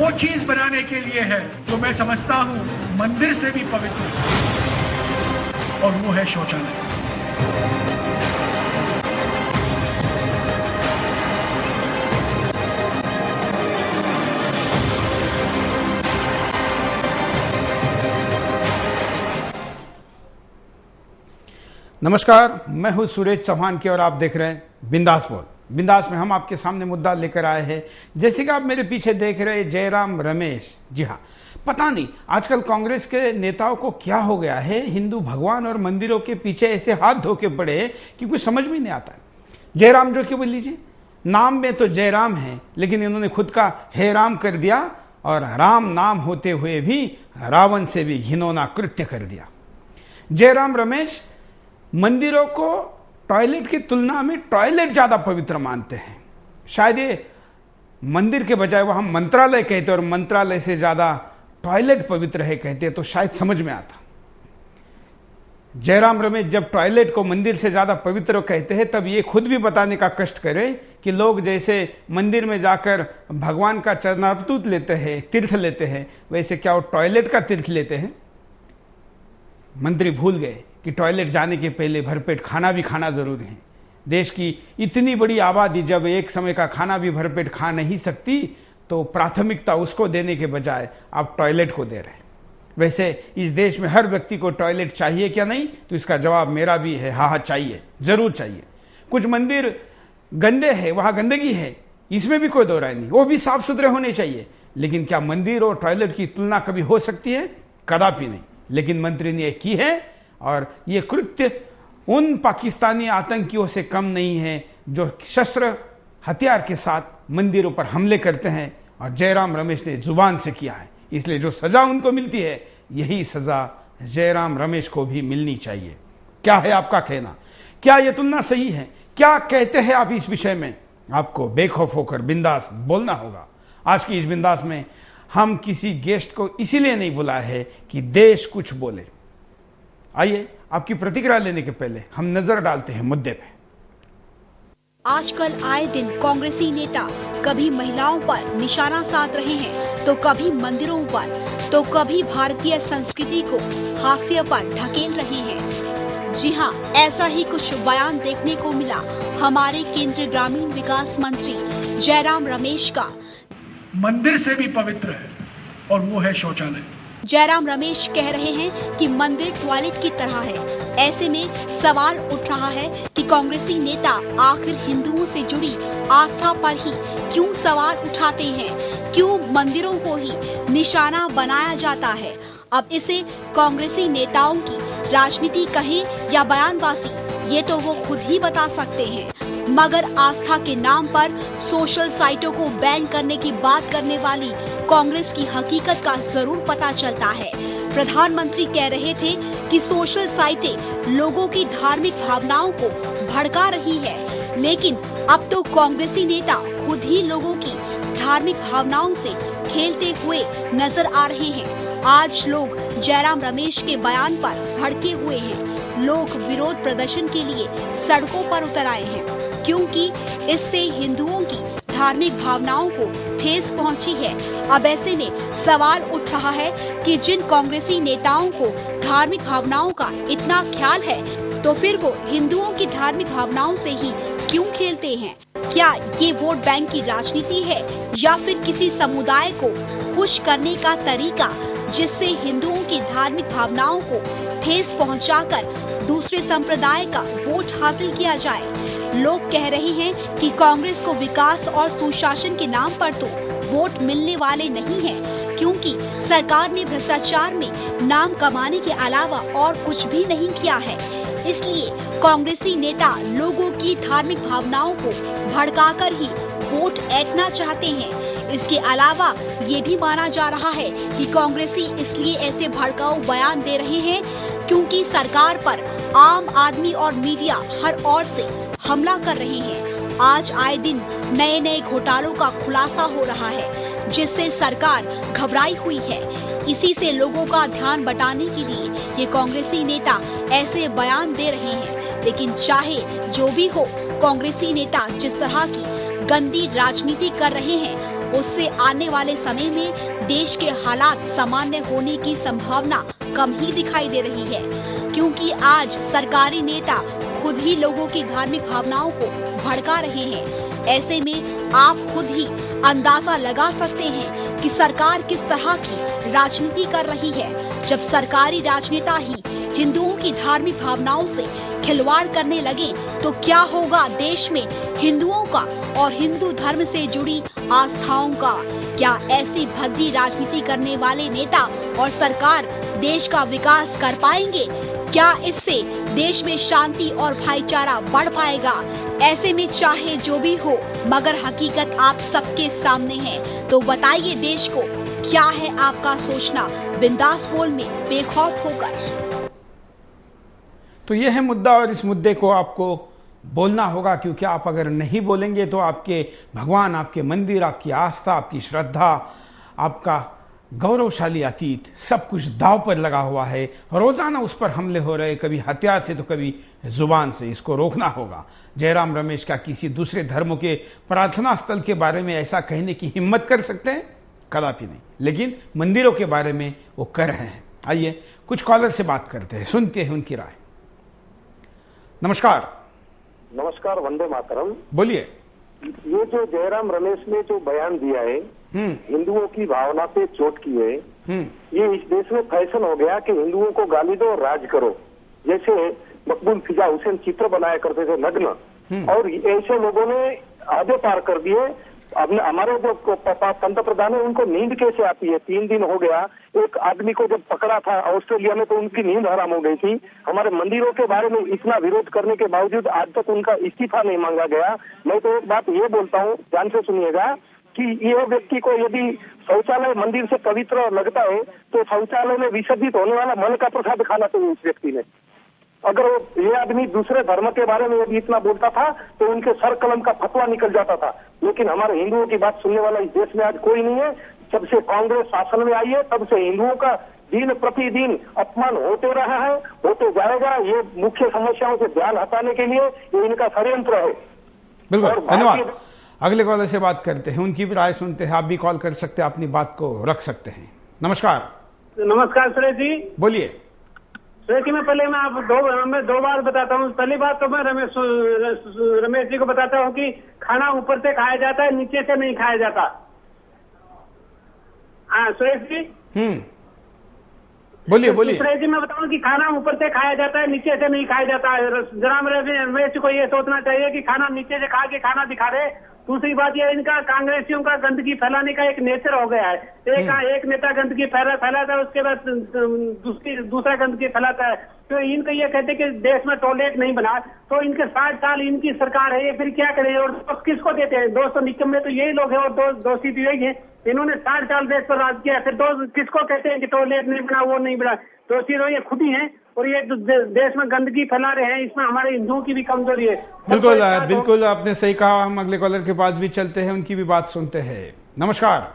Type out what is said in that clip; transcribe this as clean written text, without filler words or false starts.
वो चीज बनाने के लिए है जो मैं समझता हूं मंदिर से भी पवित्र, और वो है शौचालय। नमस्कार, मैं हूं सुरेश चौहान के और आप देख रहे हैं बिंदास बोल। बिंदास में हम आपके सामने मुद्दा लेकर आए हैं, जैसे कि आप मेरे पीछे देख रहे हैं, जयराम रमेश। जी हाँ, पता नहीं आजकल कांग्रेस के नेताओं को क्या हो गया है, हिंदू भगवान और मंदिरों के पीछे ऐसे हाथ धो के पड़े कि कुछ समझ में नहीं आता है। जयराम जो कि बोल लीजिए, नाम में तो जयराम है, लेकिन इन्होंने खुद का हे राम कर दिया और राम नाम होते हुए भी रावण से भी घिनौना कृत्य कर दिया। जयराम रमेश मंदिरों को टॉयलेट की तुलना में टॉयलेट ज्यादा पवित्र मानते हैं। शायद ये मंदिर के बजाय वहां मंत्रालय कहते और मंत्रालय से ज्यादा टॉयलेट पवित्र है कहते तो शायद समझ में आता। जयराम रमेश जब टॉयलेट को मंदिर से ज्यादा पवित्र कहते हैं, तब ये खुद भी बताने का कष्ट करें कि लोग जैसे मंदिर में जाकर भगवान का चरणामृत लेते हैं, तीर्थ लेते हैं, वैसे क्या वो टॉयलेट का तीर्थ लेते हैं? मंत्री भूल गए कि टॉयलेट जाने के पहले भरपेट खाना भी खाना जरूरी है। देश की इतनी बड़ी आबादी जब एक समय का खाना भी भरपेट खा नहीं सकती, तो प्राथमिकता उसको देने के बजाय आप टॉयलेट को दे रहे हैं। वैसे इस देश में हर व्यक्ति को टॉयलेट चाहिए क्या नहीं? तो इसका जवाब मेरा भी है, हाँ चाहिए, जरूर चाहिए। कुछ मंदिर गंदे हैं, वहां गंदगी है, इसमें भी कोई दो राय नहीं, वो भी साफ सुथरे होने चाहिए। लेकिन क्या मंदिर और टॉयलेट की तुलना कभी हो सकती है? कदापि नहीं। लेकिन मंत्री ने की है, और ये कृत्य उन पाकिस्तानी आतंकियों से कम नहीं है जो शस्त्र हथियार के साथ मंदिरों पर हमले करते हैं, और जयराम रमेश ने जुबान से किया है। इसलिए जो सजा उनको मिलती है, यही सजा जयराम रमेश को भी मिलनी चाहिए। क्या है आपका कहना? क्या यह तुलना सही है? क्या कहते हैं आप इस विषय में? आपको बेखौफ होकर बिंदास बोलना होगा। आज की इस बिंदास में हम किसी गेस्ट को इसीलिए नहीं बुलाए हैं कि देश कुछ बोले। आइए, आपकी प्रतिक्रिया लेने के पहले हम नजर डालते हैं मुद्दे पे। आजकल आए दिन कांग्रेसी नेता कभी महिलाओं पर निशाना साध रहे हैं, तो कभी मंदिरों पर, तो कभी भारतीय संस्कृति को हास्य पर ढकेल रहे हैं। जी हाँ, ऐसा ही कुछ बयान देखने को मिला हमारे केंद्रीय ग्रामीण विकास मंत्री जयराम रमेश का। मंदिर से भी पवित्र है, और वो है शौचालय। जयराम रमेश कह रहे हैं कि मंदिर टॉयलेट की तरह है। ऐसे में सवाल उठ रहा है कि कांग्रेसी नेता आखिर हिंदुओं से जुड़ी आस्था पर ही क्यों सवाल उठाते हैं, क्यों मंदिरों को ही निशाना बनाया जाता है। अब इसे कांग्रेसी नेताओं की राजनीति कहें या बयानबाजी, ये तो वो खुद ही बता सकते हैं। मगर आस्था के नाम पर सोशल साइटों को बैन करने की बात करने वाली कांग्रेस की हकीकत का जरूर पता चलता है। प्रधानमंत्री कह रहे थे कि सोशल साइटें लोगों की धार्मिक भावनाओं को भड़का रही है, लेकिन अब तो कांग्रेसी नेता खुद ही लोगों की धार्मिक भावनाओं से खेलते हुए नजर आ रहे हैं। आज लोग जयराम रमेश के बयान पर भड़के हुए हैं। लोग विरोध प्रदर्शन के लिए सड़कों पर उतर आए हैं, क्योंकि इससे हिंदुओं की धार्मिक भावनाओं को ठेस पहुंची है। अब ऐसे में सवाल उठ रहा है कि जिन कांग्रेसी नेताओं को धार्मिक भावनाओं का इतना ख्याल है, तो फिर वो हिंदुओं की धार्मिक भावनाओं से ही क्यों खेलते हैं? क्या ये वोट बैंक की राजनीति है, या फिर किसी समुदाय को खुश करने का तरीका, जिससे हिंदुओं की धार्मिक भावनाओं को ठेस पहुंचाकर दूसरे संप्रदाय का वोट हासिल किया जाए? लोग कह रहे हैं कि कांग्रेस को विकास और सुशासन के नाम पर तो वोट मिलने वाले नहीं हैं, क्योंकि सरकार ने भ्रष्टाचार में नाम कमाने के अलावा और कुछ भी नहीं किया है। इसलिए कांग्रेसी नेता लोगों की धार्मिक भावनाओं को भड़काकर ही वोट ऐंठना चाहते हैं। इसके अलावा ये भी माना जा रहा है कि कांग्रेसी इसलिए ऐसे भड़काऊ बयान दे रहे हैं क्योंकि सरकार पर आम आदमी और मीडिया हर ओर से हमला कर रहे हैं। आज आए दिन नए नए घोटालों का खुलासा हो रहा है, जिससे सरकार घबराई हुई है। इसी से लोगों का ध्यान बटाने के लिए ये कांग्रेसी नेता ऐसे बयान दे रहे हैं। लेकिन चाहे जो भी हो, कांग्रेसी नेता जिस तरह की गंदी राजनीति कर रहे हैं, उससे आने वाले समय में देश के हालात सामान्य होने की संभावना कम ही दिखाई दे रही है, क्योंकि आज सरकारी नेता खुद ही लोगों की धार्मिक भावनाओं को भड़का रहे हैं। ऐसे में आप खुद ही अंदाजा लगा सकते हैं कि सरकार किस तरह की राजनीति कर रही है। जब सरकारी राजनेता ही हिंदुओं की धार्मिक भावनाओं से खिलवाड़ करने लगे तो क्या होगा देश में हिंदुओं का और हिंदू धर्म से जुड़ी आस्थाओं का। क्या ऐसी भद्दी राजनीति करने वाले नेता और सरकार देश का विकास कर पाएंगे? क्या इससे देश में शांति और भाईचारा बढ़ पाएगा? ऐसे में चाहे जो भी हो, मगर हकीकत आप सबके सामने है। तो बताइए देश को, क्या है आपका सोचना? बिंदास बोल में बेखौफ होकर। तो यह है मुद्दा और इस मुद्दे को आपको बोलना होगा, क्योंकि आप अगर नहीं बोलेंगे तो आपके भगवान, आपके मंदिर, आपकी आस्था, आपकी श्रद्धा, आपका गौरवशाली अतीत सब कुछ दाव पर लगा हुआ है। रोजाना उस पर हमले हो रहे, कभी हथियार से तो कभी जुबान से। इसको रोकना होगा। जयराम रमेश का किसी दूसरे धर्मों के प्रार्थना स्थल के बारे में ऐसा कहने की हिम्मत कर सकते हैं? कदापि नहीं। लेकिन मंदिरों के बारे में वो कर रहे हैं। आइए कुछ कॉलर से बात करते हैं, सुनते हैं उनकी राय। नमस्कार। नमस्कार, वंदे मातरम। बोलिए। ये जो जयराम रमेश ने जो बयान दिया है, हिंदुओं की भावना पे चोट की है, ये इस देश में फैशन हो गया कि हिंदुओं को गाली दो और राज करो। जैसे मकबूल फिजा हुसैन चित्र बनाया करते थे नग्न, और ऐसे लोगों ने आधे पार कर दिए। अब हमारे जो पंत प्रधान है उनको नींद कैसे आती है? 3 दिन हो गया। एक आदमी को जब पकड़ा था ऑस्ट्रेलिया में तो उनकी नींद हराम हो गई थी। हमारे मंदिरों के बारे में इतना विरोध करने के बावजूद आज तक उनका इस्तीफा नहीं मांगा गया। मैं तो एक बात ये बोलता हूँ, ध्यान से सुनिएगा, कि यह व्यक्ति को यदि शौचालय मंदिर से पवित्र लगता है तो शौचालय में विसर्जित होने वाला मल का प्रसाद खाना चाहिए उस व्यक्ति ने। अगर ये आदमी दूसरे धर्म के बारे में यदि इतना बोलता था तो उनके सर कलम का फतवा निकल जाता था। लेकिन हमारे हिंदुओं की बात सुनने वाला इस देश में आज कोई नहीं है। जब से कांग्रेस शासन में आई है तब से हिंदुओं का दिन प्रतिदिन अपमान होते रहा है, होते जाएगा। ये मुख्य समस्याओं से ध्यान हटाने के लिए ये इनका षड्यंत्र है। बिल्कुल, धन्यवाद। अगले कॉलर से बात करते हैं, उनकी भी राय सुनते हैं। आप भी कॉल कर सकते हैं, अपनी बात को रख सकते हैं। नमस्कार। नमस्कार सुरेश जी। बोलिए। सुरेश जी, मैं दो बार बताता हूँ। पहली बात तो मैं रमेश जी को बताता हूँ कि खाना ऊपर से खाया जाता है, नीचे से नहीं खाया जाता। हाँ सुरेश जी। बोलिए बोलिए। सुरेश जी, मैं बताऊँ कि खाना ऊपर से खाया जाता है, नीचे से नहीं खाया जाता है। जरा रमेश जी को ये सोचना चाहिए कि खाना नीचे से खा के खाना दिखा रहे। दूसरी बात ये, इनका कांग्रेसियों का गंदगी फैलाने का एक नेचर हो गया है। एक नेता गंदगी फैलाता है, उसके बाद दूसरा गंदगी फैलाता है। तो इनको ये कहते कि देश में टॉयलेट नहीं बना, तो इनके 60 साल इनकी सरकार है, ये फिर क्या करे? और दोस्त किसको देते हैं? दोस्त निकम्मे तो यही लोग हैं और दोषी तो यही है। इन्होंने 60 साल देश पर राज किया, फिर दोस्त किसको कहते हैं कि टॉयलेट नहीं बना, वो नहीं बना? दोषी तो ये खुद ही है और ये देश में गंदगी फैला रहे हैं। इसमें हमारे हिंदुओं की भी कमजोरी है। बिल्कुल बिल्कुल, आपने सही कहा। हम अगले कॉलर के पास भी चलते हैं, उनकी भी बात सुनते हैं। नमस्कार।